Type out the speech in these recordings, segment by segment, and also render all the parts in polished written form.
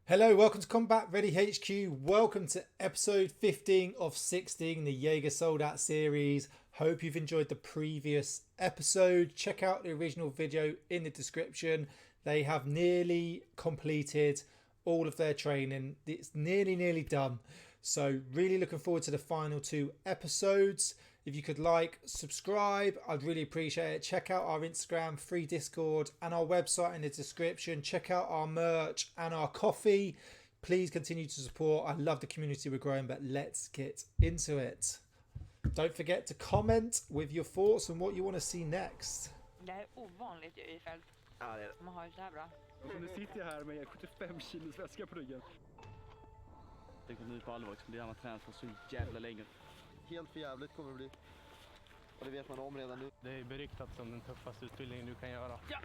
Hello, welcome to Combat Ready HQ. Welcome to episode 15 of 16, the Jägarsoldat series. Hope you've enjoyed the previous episode. Check out the original video in the description. They have nearly completed all of their training. It's nearly done. So really looking forward to the final two episodes. If you could like, subscribe, I'd really appreciate it. Check out our Instagram, free Discord, and our website in the description. Check out our merch and our coffee. Please continue to support. I love the community we're growing, but let's get into it. Don't forget to comment with your thoughts and what you want to see next. Det är ovanligt i fält. Ja, det är det. Man har ju så här bra. Och nu sitter jag här med 75 kilos väska på ryggen. Det kommer nu på allvar, liksom det har man tränat för så jävla länge. Helt för jävligt kommer det bli. Och det vet man om redan nu. Det är beryktat som den tuffaste utbildningen du kan göra. Ja!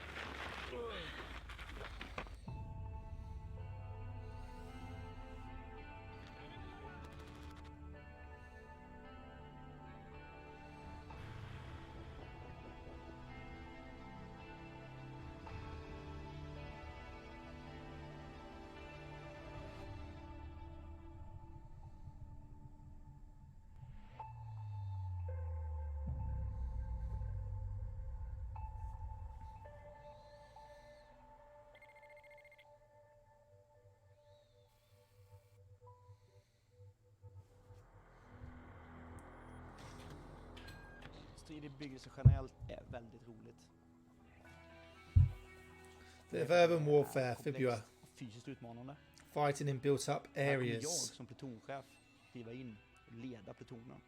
Strid i bebyggelse generellt är väldigt roligt. Bit of urban warfare, Fibua. Fysiskt utmanande. Fighting in built up Jag areas. som plutonchef kliva in och leda plutonen.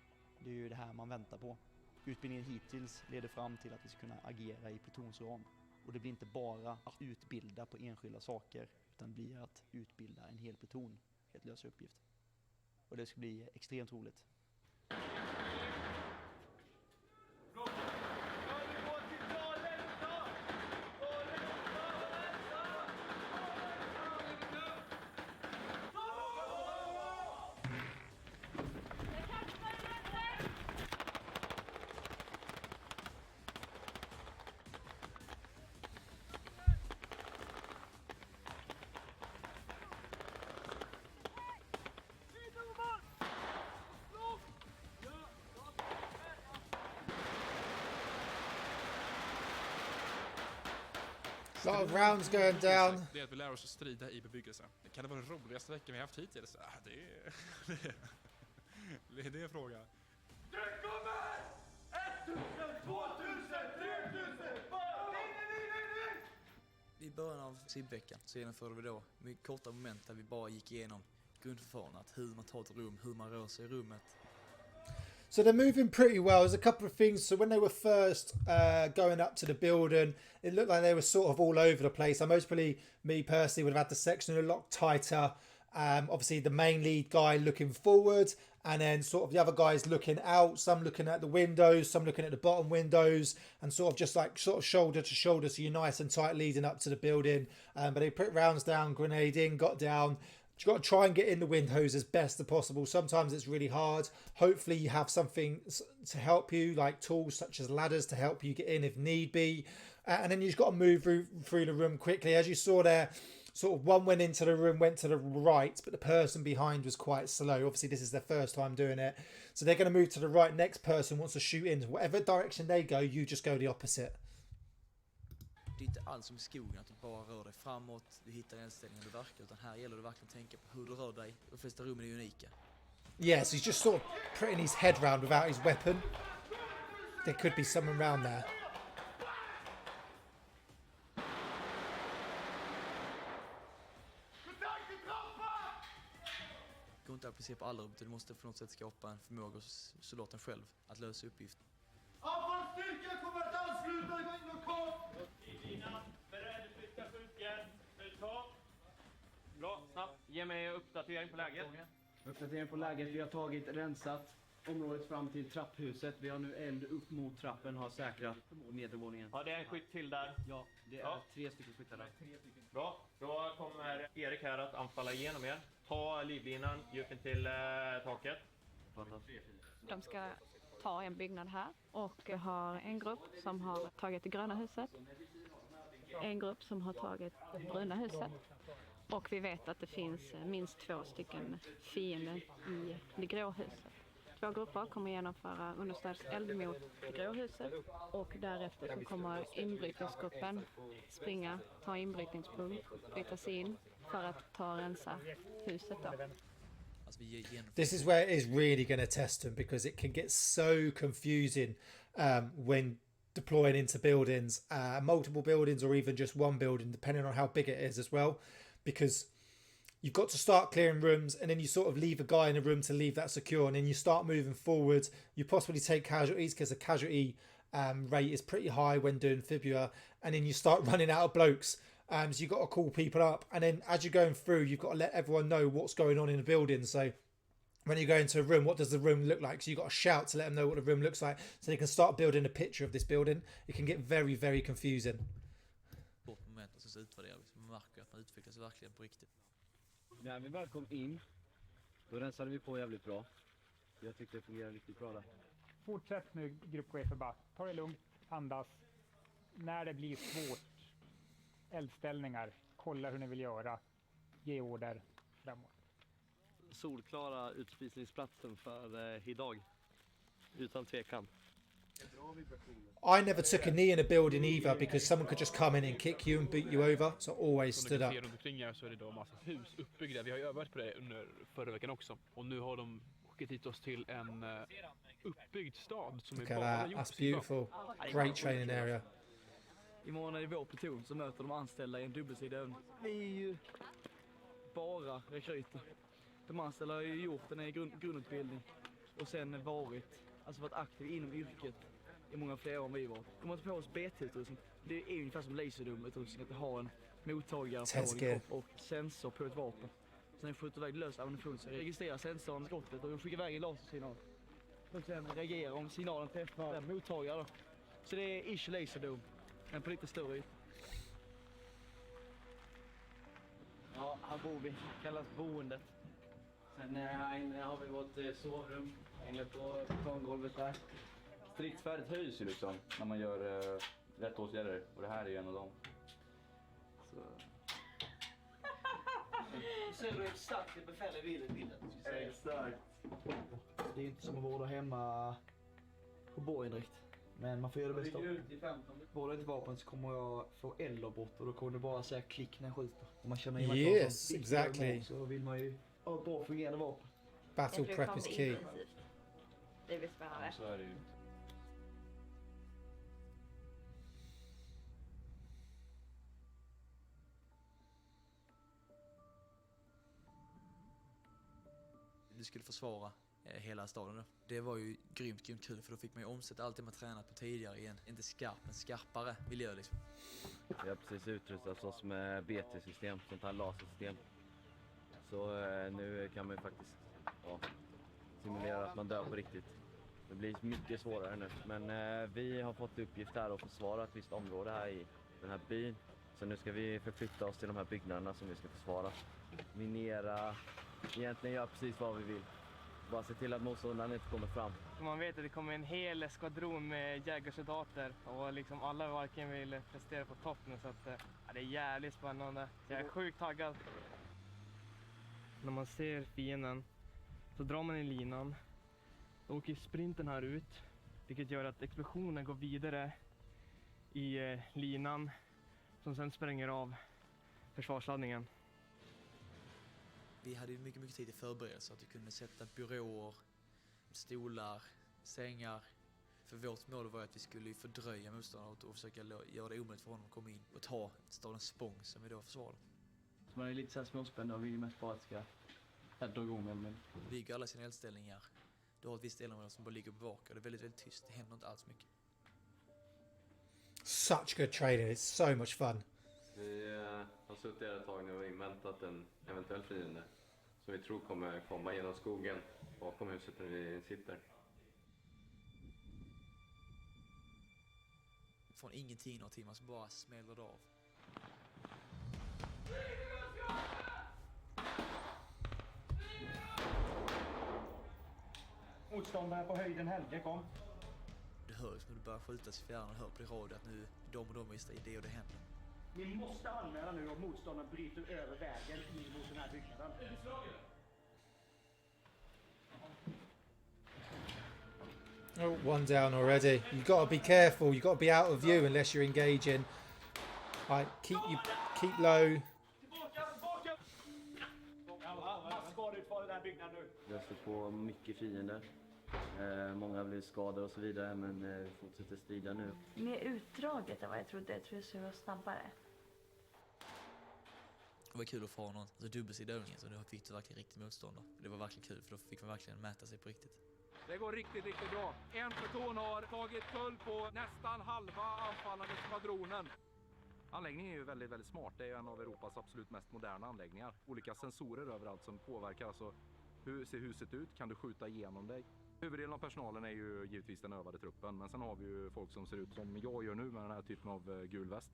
Det är ju det här man väntar på. Utbildningen hittills leder fram till att vi ska kunna agera i plutonsram. Och det blir inte bara att utbilda på enskilda saker, utan det blir att utbilda en hel pluton. Helt lösa uppgift. Och det ska bli extremt roligt. A lot of rounds going down. Det är att vi lär oss att strida i bebyggelse. Kan det vara den roligaste veckan vi har haft hittills? Det är en fråga. Det kommer! 1000, 2000, 3000! I början av SIB-veckan så genomförde vi då med korta moment där vi bara gick igenom grundförfarandet, hur man tar ett rum, hur man rör sig i rummet. So they're moving pretty well. There's a couple of things. So when they were first going up to the building, it looked like they were sort of all over the place. I most probably, me personally, would have had the section a lot tighter. Obviously, the main lead guy looking forward, and then sort of the other guys looking out. Some looking at the windows, some looking at the bottom windows, and sort of just like sort of shoulder to shoulder, so you're nice and tight leading up to the building. But they put rounds down, grenade in, got down. You've got to try and get in the windows as best as possible. Sometimes it's really hard. Hopefully you have something to help you, like tools such as ladders to help you get in if need be. And then you've got to move through the room quickly. As you saw there, sort of one went into the room, went to the right, but the person behind was quite slow. Obviously, this is their first time doing it. So they're going to move to the right. Next person wants to shoot in. Whatever direction they go, you just go the opposite. Det är inte alls som i skogen att du bara rör dig framåt, du hittar en ställning du verkar, utan här gäller det verkligen att tänka på hur du rör dig. De flesta rummen är unika. Yes, he's just sort of putting his head round without his weapon. There could be someone round there. Det går inte att applicera på alla rum, utan du måste på något sätt skapa en förmåga hos soldaten själv att lösa uppgiften. Anfallsstyrkan kommer att ansluta inom kort! Lina, beredd, flytta skjutjärn, ta. Bra, snabbt. Ge mig uppdatering på läget. Uppdatering på läget. Vi har rensat området fram till trapphuset. Vi har nu eld upp mot trappen, har säkrat nedervåningen. Ja, det är en skytt till där. Ja, det är 3 stycken skyttar där. Bra, då kommer Erik här att anfalla igenom er. Ta livlinan, djupen till taket. De ska ta en byggnad här och har en grupp som har tagit det gröna huset. En grupp som har tagit det bruna huset. Och vi vet att det finns minst 2 stycken fiender i det grå huset. 2 grupper kommer genomföra understödseld mot det grå huset och därefter så kommer inbrytningsgruppen springa, ta inbrytningspunkt, bryta sig in för att ta och rensa huset då. This is where it is really going to test them, because it can get so confusing when deploying into buildings, multiple buildings or even just one building, depending on how big it is as well, because you've got to start clearing rooms and then you sort of leave a guy in a room to leave that secure, and then you start moving forward. You possibly take casualties because the casualty rate is pretty high when doing Fibula, and then you start running out of blokes. So you've got to call people up, and then as you're going through, you've got to let everyone know what's going on in the building. So when you go into a room, what does the room look like? So you've got to shout to let them know what the room looks like, so they can start building a picture of this building. It can get very, very confusing. Moment och så utvärderar vi, så man märker att man utvecklas verkligen på riktigt. När vi väl kom in, då rensade vi på jävligt bra. Jag tyckte det fungerade riktigt bra där. Fortsätt nu, gruppchefer bara. Ta det lugnt, andas. När det blir svårt, eldställningar, kolla hur ni vill göra. Ge order framåt. Solklara utspisningsplatsen för idag. Utan tvekan. I never took a knee in a building either, because someone could just come in and kick you and beat you over. So I always stood up. Runt omkring här så är det då massa hus uppbyggda. Vi har ju övat på det under förra veckan också. Och nu har de skickat hit oss till en uppbyggd stad som är bara gjort. That's beautiful. Great training area. Imorgon är det vår pluton som möter de anställda i en dubbelsidig övning. Vi är ju bara rekryter. De anställda har ju gjort en grundutbildning och sen varit aktiv inom yrket i många fler år än vi var. De har inte på oss BT-utrustning. Det är ungefär som laserdum-utrustning, att ha en mottagare på en kropp och sensor på ett vapen. Sen vi skjuter iväg lös ammunition så registrerar sensorn skottet och de skickar iväg en lasersignal. Och sen reagerar om signalen träffar den mottagare då. Så det är ish laserdum, men på lite större yta. Ja, här bor vi. Kallas boendet. Sen här inne har vi vårt sovrum. Inne på betonggolvet där. Stridsfärdigt höjs ju liksom när man gör rätt åtgärder. Och det här är en av dem. Så. Du ser du exakt befäl i bilden. Exakt. Det är inte som att vara hemma på borgen direkt. Men man får göra det bästa. Vårdar inte vapen så kommer jag få eldavbrott och då kommer det bara säga klick när jag skjuter. Om man känner igen Yes, exactly. Så vill man ju ha ett bra fungerande vapen. Battle prep is key. Det är visst spännande. Så är det ju. Vi skulle försvara hela staden då. Det var ju grymt kul, för då fick man ju omsätta allt det man tränat på tidigare igen. Inte skarp, men skarpare miljö liksom. Vi har precis utrustat oss med BT-system, sånt här lasersystem. Så nu kan man ju faktiskt simulera att man dör på riktigt. Det blir mycket svårare nu. Men vi har fått uppgift här att försvara ett visst område här i den här byn. Så nu ska vi förflytta oss till de här byggnaderna som vi ska försvara. Minera, egentligen göra precis vad vi vill. Bara se till att motståndaren inte kommer fram. Man vet att det kommer en hel skvadron med jägarsoldater och liksom alla varken vill prestera på topp nu, så att det är jävligt spännande. Jag är sjukt taggad. När man ser fienden så drar man i linan. Då åker sprinten här ut, vilket gör att explosionen går vidare i linan som sen spränger av försvarsladdningen. Vi hade ju mycket tid i förberedelse, att vi kunde sätta byråer, stolar, sängar. För vårt mål var att vi skulle fördröja motståndaren och försöka göra det omöjligt för honom att komma in och ta stadens spång som vi då försvarade. Så man är lite så här småspänd och vill mest bara att ska dra igång med. Bygger alla sina eldställningar. Du har ett visst elområde som bara ligger och bevakar. Det är väldigt tyst, det händer inte alls mycket. Such good training, it's so much fun. Vi har suttit här ett tag nu och inväntat en eventuell fiende som vi tror kommer komma genom skogen bakom huset där vi sitter. Från ingenting några timmar så bara smäller det av. Motståndare på höjden Helge, kom. Det hörs när du börjar skjutas i fjärran och hör på det radio att nu de och de visste det och det händer. Ni måste anmäla nu om motståndaren bryter över vägen in mot den här byggnaden. Oh, one down already. You've got to be careful. You've got to be out of view unless you're engaging. Right, keep low. Jag står på mycket fiender. Många blir skadade och så vidare, men vi fortsätter strida nu. Mer utdraget än vad jag trodde. Jag tror det skulle vara snabbare. Det var kul att få någon dubbelsidig övning, så nu fick du verkligen riktigt motstånd. Det var verkligen kul, för då fick man verkligen mäta sig på riktigt. Det går riktigt bra. En pluton har tagit full på nästan halva anfallande skvadronen. Anläggningen är ju väldigt, väldigt smart. Det är ju en av Europas absolut mest moderna anläggningar. Olika sensorer överallt som påverkar. Alltså, hur ser huset ut? Kan du skjuta igenom dig? Huvuddelen av personalen är ju givetvis den övade truppen. Men sen har vi ju folk som ser ut som jag gör nu med den här typen av gul väst.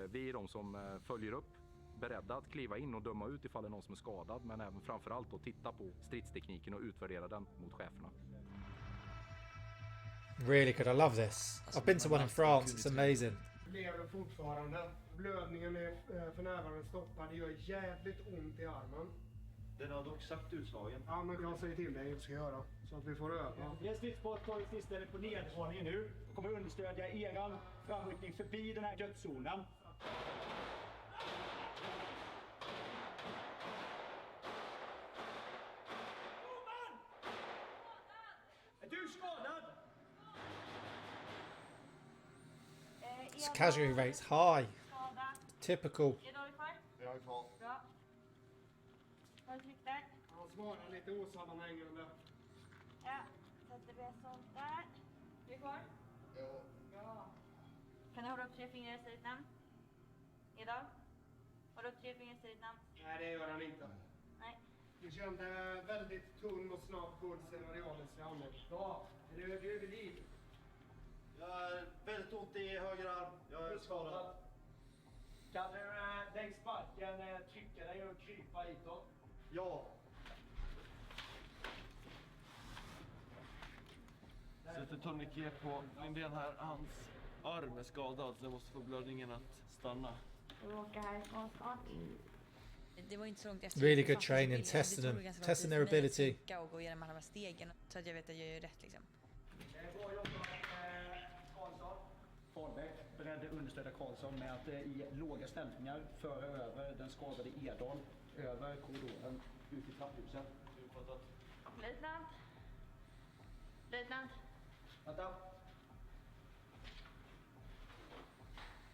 Vi är de som följer upp, beredda att kliva in och döma ut ifall det är någon som är skadad. Men även framförallt att titta på stridstekniken och utvärdera den mot cheferna. Really good. I love this. I've been to one in France. It's amazing. Lever fortfarande. Blödningen är för närvarande stoppad. Det gör jävligt ont i armen. Den har dock sagt utslagen. Ja, men jag säger till dig hur du ska göra. Så att vi får öva. Det är stridsbåt tagit tillställe på nedvåningen nu. Och kommer understödja eran framryckning förbi den här dödszonen. Är du skadad? Casualty rates high. Typical. Jag är kvar. Bra. Har du tryckt där? Han svarar lite osammanhängande. Ja, sätter vi sånt där. Du är kvar? Ja. Bra. Kan du hålla upp 3 fingrar efter ditt namn? Idag? Hålla upp 3 fingrar efter ditt namn? Nej, det gör han inte. Nej. Du kände väldigt tung och snabb puls i radialis i handen. Ja, är du vid liv? Jag har väldigt ont i höger arm. Jag är skadad. Kan du längs marken trycka dig och krypa hitåt? Ja. Sätter tourniquet på min ben här. Hans arm är skadad så jag måste få blödningen att stanna. Du åker härifrån snart. Det var inte så långt efter. Really good training, testing them, testing their ability. Och gå igenom alla de här stegen så att jag vet att jag gör rätt liksom. Bra jobbat Karlsson. Fahlbäck beredde understödja Karlsson med att i låga ställningar föra över den skadade Edal över korridoren ut i trapphuset. Löjtnant. Löjtnant. Vänta.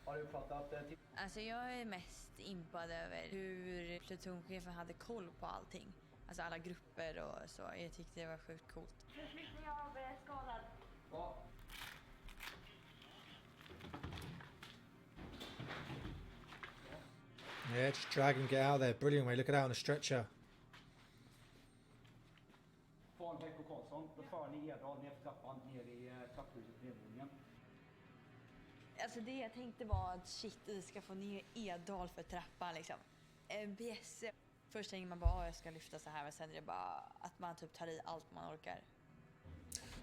Har du uppfattat? Alltså jag är mest impad över hur plutonchefen hade koll på allting. Alltså alla grupper och så. Jag tyckte det var sjukt coolt. Förflyttning av skadad. Ja. Yeah, just drag him, get out there. Brilliant way. Look at out on a stretcher. Fahlbäck och Karlsson, då för ni Edal ner för trappan, ner i trapphuset nedvåningen. Alltså det jag tänkte var att shit, vi ska få ner Edal för trappan liksom. MBS. Först tänker man bara jag ska lyfta så här, men sen är det bara att man typ tar i allt man orkar.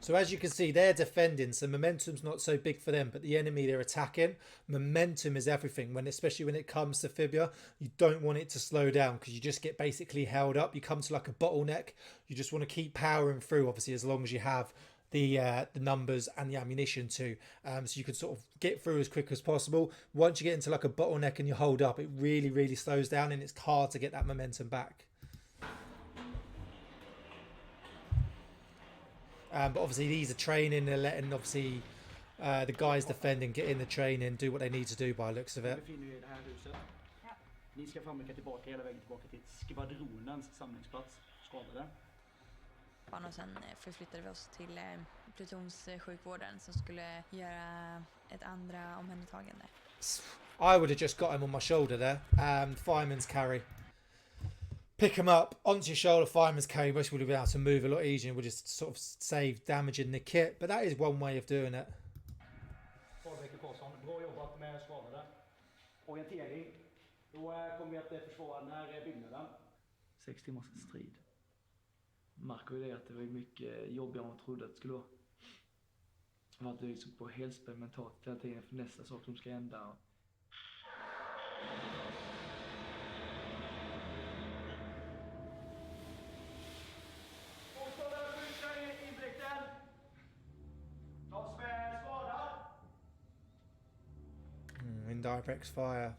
So as you can see, they're defending, so momentum's not so big for them, but the enemy they're attacking, momentum is everything. Especially when it comes to Fibia, you don't want it to slow down because you just get basically held up. You come to like a bottleneck. You just want to keep powering through, obviously, as long as you have the numbers and the ammunition too, so you can sort of get through as quick as possible. Once you get into like a bottleneck and you hold up, it really slows down and it's hard to get that momentum back. But obviously these are training, they're letting obviously the guys defending get in the training, do what they need to do by the looks of it. I det här huset. Ni ska framrycka tillbaka hela vägen tillbaka till skvadronens samlingsplats, skadade. Och sen förflyttade vi oss till plutonssjukvården som skulle göra ett andra omhändertagande. I would have just got him on my shoulder there. Fireman's carry. Pick him up onto your shoulder, fireman's carry. Most would have been able to move a lot easier and would just sort of save damaging the kit. But that is one way of doing it. Fahlbäck och Karlsson, bra jobbat med skadade. Orientering. Då kommer vi att försvara den här byggnaden. 6 timmars strid. Märker ju det att det var mycket jobbigare än man trodde att det skulle vara. För att det är liksom på helspänn mentalt hela tiden för nästa sak som ska hända. Motståndare skjuter i inblicken. De som är skadade. Indirect fire.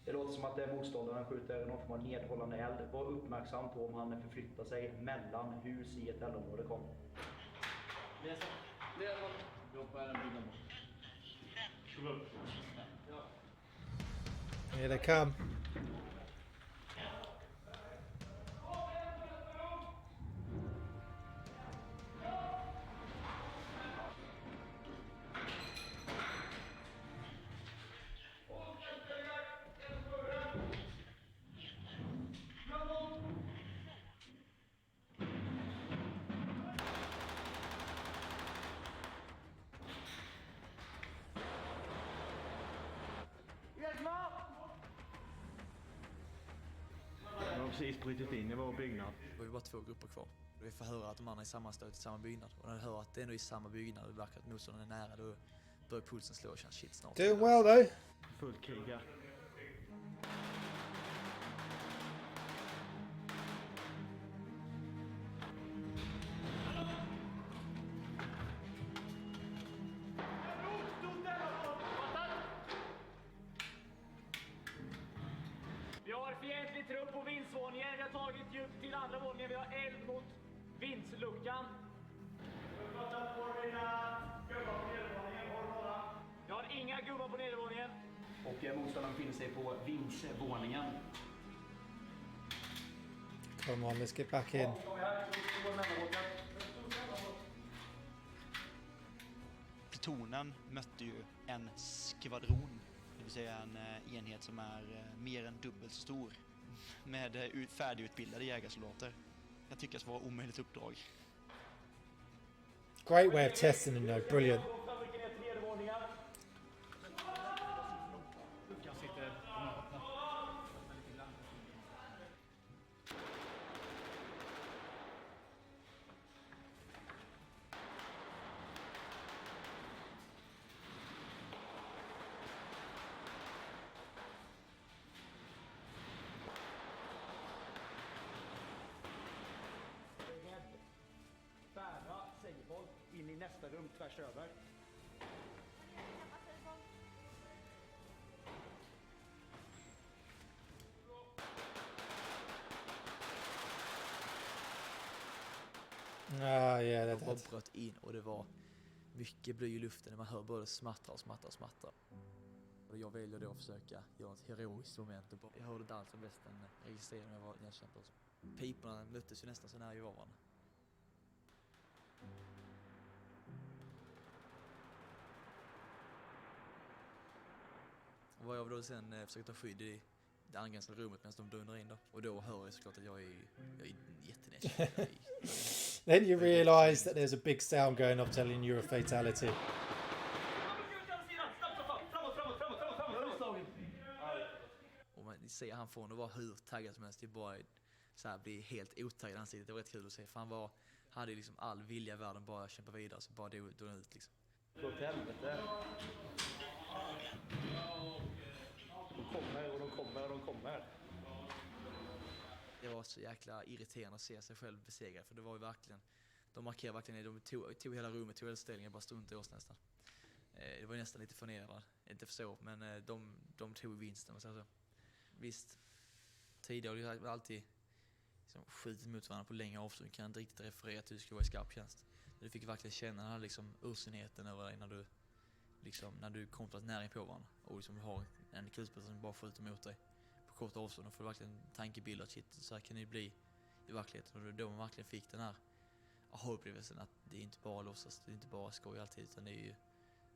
Det låter som att det är motståndaren skjuter någon form av nedhållande eld. Var uppmärksam på om han förflyttar sig mellan hus i ett eldområde. Kom. Here they come. De har precis brutit in i vår byggnad. Det var bara 2 grupper kvar. Vi får höra att de andra är sammanstöt i samma byggnad. Och när du hör att det är ändå i samma byggnad och det verkar att motståndaren är nära, då börjar pulsen slå och känns shit snart. Doing well though. Fullt krig här. Vi har fientlig trupp på vindsvåningen. Vi har tagit djupt till andra våningen. Vi har eld mot vindsluckan. Jag har inga gubbar på nedervåningen. Och motståndaren befinner sig på vindsvåningen. Come on, let's get back in. Plutonen mötte ju en skvadron, det vill säga en enhet som är mer än dubbelt så stor, med färdigutbildade jägarsoldater. Jag tycker att det var ett omöjligt uppdrag. Great way of testing them though, brilliant. Bära segerboll in i nästa rum tvärs över. Yeah, de bara bröt in och det var mycket bly i luften när man hör både smattra och smattra och smattra. Och jag väljer då att försöka göra ett heroiskt moment. Jag hörde inte allt som västen registrerade när jag var nedkämpad. Piporna möttes ju nästan så nära vi var varandra. Och vad jag då sen försökte ta skydd i det angränsande rummet medan de dundrar in då. Och då hör jag såklart att jag är jättenedkämpad. Then you realise that there's a big sound going off telling you a fatality. Och man ser han får nog vara hur taggad som helst. Det bara så här blir helt otaggad i ansiktet. Det var rätt kul att se. För han hade liksom all vilja i världen bara att kämpa vidare. Så bara dog ut liksom. Gå till helvete. De kommer och de kommer och de kommer. Det var så jäkla irriterande att se sig själv besegrad. För det var ju verkligen, de markerade verkligen, de tog hela rummet, tog eldställningen, bara struntade i oss nästan. Det var nästan lite förnedrande, inte för så, men de tog vinsten och så. Visst, tidigare har det alltid liksom skjutit mot varandra på längre avstånd. Kan inte riktigt referera att du skulle vara i skarp tjänst. Du fick verkligen känna den här liksom ursenheten över dig när du kom till nära på varandra. Och liksom har en kulspelare som bara skjuter mot dig på kort avstånd och får verkligen tankebilder att shit, så här kan det bli i verkligheten. Och då man verkligen fick den här aha-upplevelsen att det är inte bara låtsas, det är inte bara skoj alltid, utan det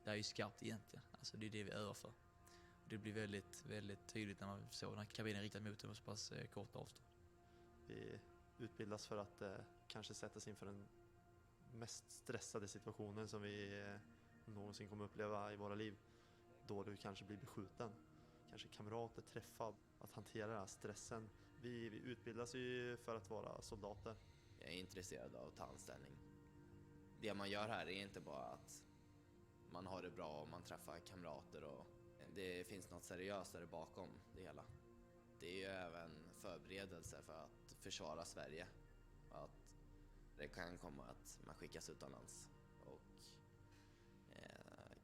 är ju skarpt egentligen. Alltså det är det vi övar för. Och det blir väldigt, väldigt tydligt när man såg den här kabinen riktad mot dem på så pass kort avstånd. Vi utbildas för att kanske sättas inför den mest stressade situationen som vi någonsin kommer uppleva i våra liv. Då du kanske blir beskjuten, kanske kamrater träffad, att hantera den här stressen. Vi utbildas ju för att vara soldater. Jag är intresserad av att ta anställning. Det man gör här är inte bara att man har det bra och man träffar kamrater och det finns något seriösare bakom det hela. Det är ju även förberedelse för att försvara Sverige. Att det kan komma att man skickas utomlands och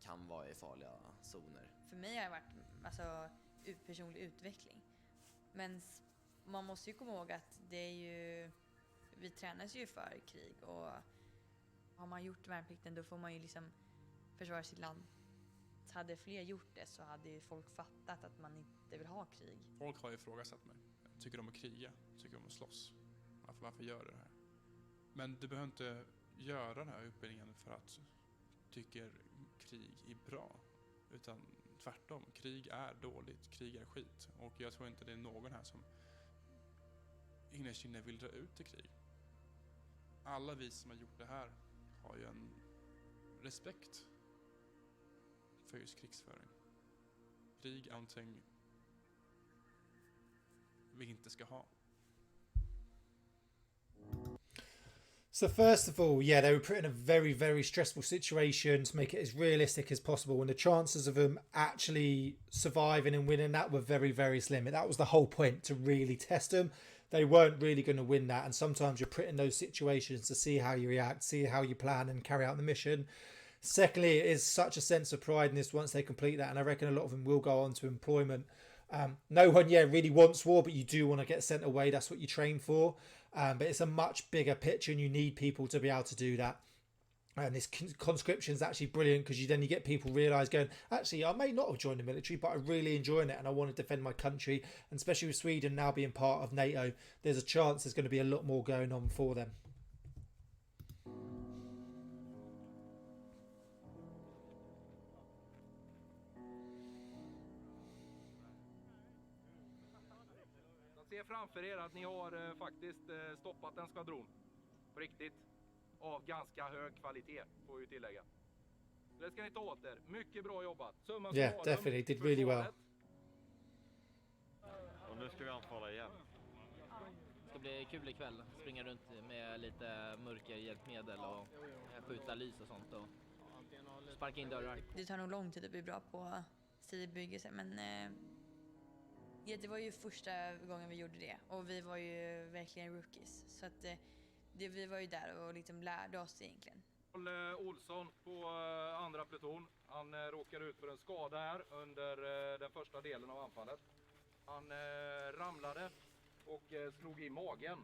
kan vara i farliga zoner. För mig har det varit alltså, personlig utveckling. Men man måste ju komma ihåg att det är ju, vi tränas ju för krig, och har man gjort värnplikten då får man ju liksom försvara sitt land. Hade fler gjort det så hade ju folk fattat att man inte vill ha krig. Folk har ju ifrågasatt mig. Tycker de att kriga? Tycker de att slåss? Varför gör du det här? Men du behöver inte göra den här utbildningen för att tycker krig är bra. Utan tvärtom, krig är dåligt, krig är skit. Och jag tror inte det är någon här som innerst inne vill dra ut i krig. Alla vi som har gjort det här har ju en respekt för just krigsföring. Krig är någonting vi inte ska ha. So first of all, yeah, they were put in a very, very stressful situation to make it as realistic as possible. And the chances of them actually surviving and winning that were very, very slim. That was the whole point, to really test them. They weren't really going to win that. And sometimes you're put in those situations to see how you react, see how you plan and carry out the mission. Secondly, it is such a sense of pride in this once they complete that. And I reckon a lot of them will go on to employment. No one, really wants war, but you do want to get sent away. That's what you train for. But it's a much bigger picture, and you need people to be able to do that. And this conscription is actually brilliant, because you get people realise going, actually, I may not have joined the military, but I'm really enjoying it and I want to defend my country. And especially with Sweden now being part of NATO, there's a chance there's going to be a lot more going on for them. Se framför er att ni har faktiskt stoppat en skvadron. På riktigt. Av ganska hög kvalitet, får vi tillägga. Det ska ni ta åt er. Mycket bra jobbat. Yeah, definitely. Did really well. Och nu ska vi anfalla igen. Det ska bli kul ikväll. Springa runt med lite mörkerhjälpmedel och skjuta lys och sånt. Och sparka in dörrar. Det tar nog lång tid att bli bra på Strid bebyggelse, men ja, det var ju första gången vi gjorde det, och vi var ju verkligen rookies, så att vi var ju där och liksom lärde oss egentligen. Olsson på andra pluton, han råkade ut för en skada här under den första delen av anfallet. Han ramlade och slog i magen.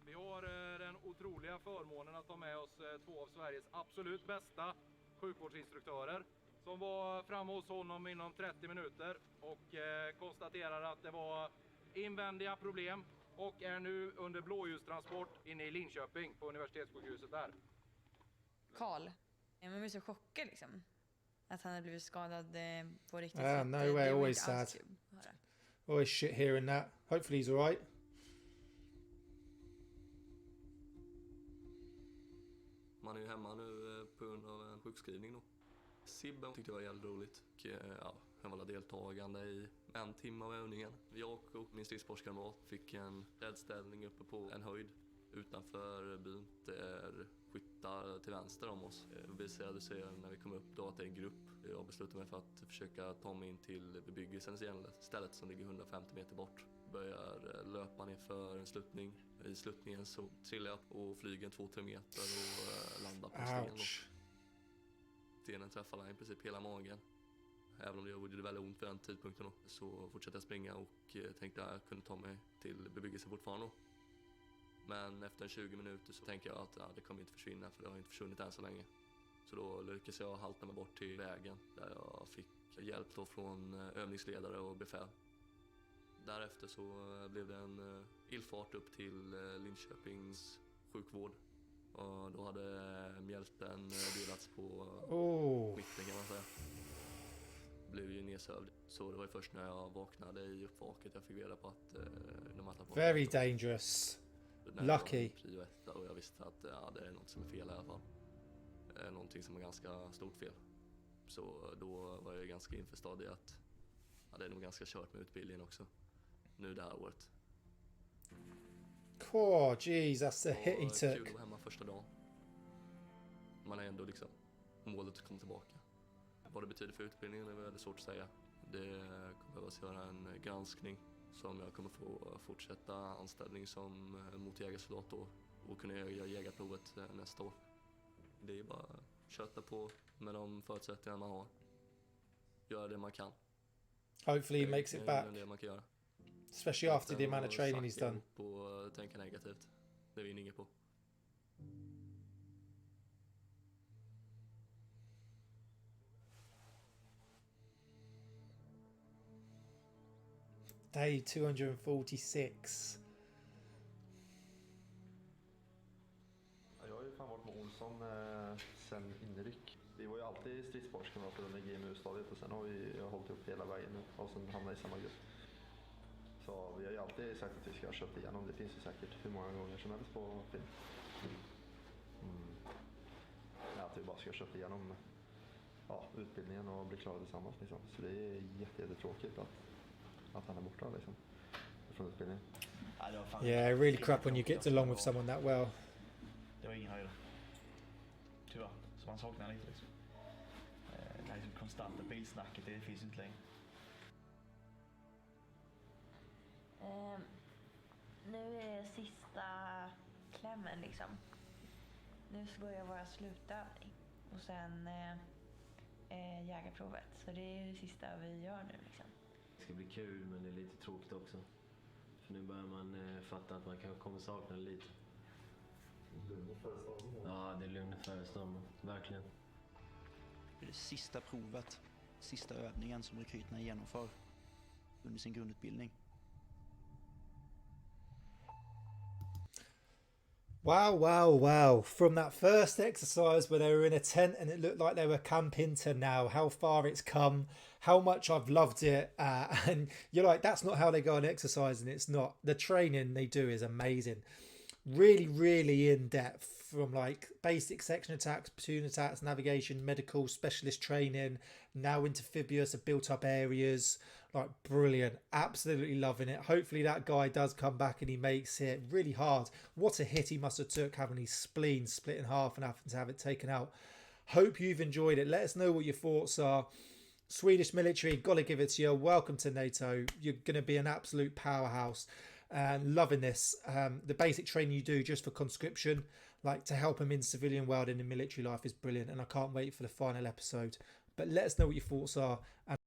Vi har den otroliga förmånen att ta med oss två av Sveriges absolut bästa sjukvårdsinstruktörer, som var framme hos honom inom 30 minuter och konstaterade att det var invändiga problem och är nu under blåljustransport inne i Linköping på universitetssjukhuset där. Karl, man blir så chockad liksom. Att han hade blivit skadad på riktigt. No way, always sad. Always shit hearing that. Hopefully he's alright. Man är ju hemma nu på grund av en sjukskrivning då. Sibben tyckte jag var jävligt roligt. Han var deltagande i 1 timme av övningen. Jag och min stridssportskamrat fick en räddställning uppe på en höjd utanför byn. Det är skyttar till vänster om oss. Det visade sig när vi kom upp då att det är en grupp. Jag beslutade mig för att försöka ta mig in till bebyggelsen istället, som ligger 150 meter bort. Börjar löpa ner för en sluttning. I sluttningen så trillar jag och flyger 2-3 meter och landar på stenen. Stenen träffade i princip hela magen. Även om det gjorde väldigt ont vid den tidpunkten då, så fortsatte jag springa och tänkte att jag kunde ta mig till bebyggelsen fortfarande då. Men efter 20 minuter så tänkte jag att det kommer inte försvinna, för det har inte försvunnit än så länge. Så då lyckades jag halta mig bort till vägen där jag fick hjälp då från övningsledare och befäl. Därefter så blev det en illfart upp till Linköpings sjukvård. Och då hade mjälten delats på mitten kan man säga. Blev ju nedsövd. Så det var ju först när jag vaknade i uppvaket jag fick reda på att de hade på. Very dangerous. Lucky. Och jag visste att det är något som är fel i alla fall. Någonting som är ganska stort fel. Så då var jag ganska införstådd i att det är nog ganska kört med utbildningen också. Nu det här året. Oh jeez, that's the hit he took. Kul att vara hemma första dagen. Man är ändå liksom målet att komma tillbaka. Vad det betyder för utbildningen är väldigt svårt att säga. Det kommer behövas göra en granskning som jag kommer få fortsätta anställning som mot jägarsoldat då, och kunna göra jägarprovet nästa år. Det är bara att köta på med de förutsättningar man har. Göra det man kan. Hopefully he makes it back. Det man kan göra. Especially after the amount of training he's done. På att tänka negativt. Det vinner inget på. Day 246. Jag har ju fan varit med Olsson sen inryck. Vi var ju alltid stridsparskamrater under GMU-stadiet och sen har vi hållit upp hela vägen nu och sen hamnat i samma grupp. Så vi har ju alltid sagt att vi ska ha köpt igenom. Det finns ju säkert hur många gånger som helst på film. Att vi bara ska köpa igenom utbildningen och bli klara tillsammans liksom. Så det är jättetråkigt att han är borta liksom, från utbildningen. Yeah, really crap when you get along with someone that well. Det var ingen höjd. Tyvärr. Så man saknar lite liksom. Det här liksom konstanta bilsnacket, det finns inte längre. Nu är sista klämmen liksom. Nu så börjar våra slutövning. Och sen jägarprovet. Så det är det sista vi gör nu liksom. Det ska bli kul, men det är lite tråkigt också. För nu börjar man fatta att man kanske kommer sakna det lite. Ja, det är lugn före stormen. Verkligen. Det är det sista provet, sista övningen som rekryterna genomför under sin grundutbildning. Wow, wow, wow. From that first exercise where they were in a tent and it looked like they were camping to now, how far it's come, how much I've loved it. And you're like, that's not how they go on exercise, and it's not. The training they do is amazing. Really, really in depth, from like basic section attacks, platoon attacks, navigation, medical, specialist training, now into amphibious, built up areas. Like brilliant, absolutely loving it. Hopefully that guy does come back and he makes it. Really hard. What a hit he must have took, having his spleen split in half and having to have it taken out. Hope you've enjoyed it. Let us know what your thoughts are. Swedish military, gotta give it to you. Welcome to NATO. You're going to be an absolute powerhouse. And loving this. The basic training you do just for conscription, like to help him in civilian world and in military life, is brilliant. And I can't wait for the final episode. But let us know what your thoughts are. And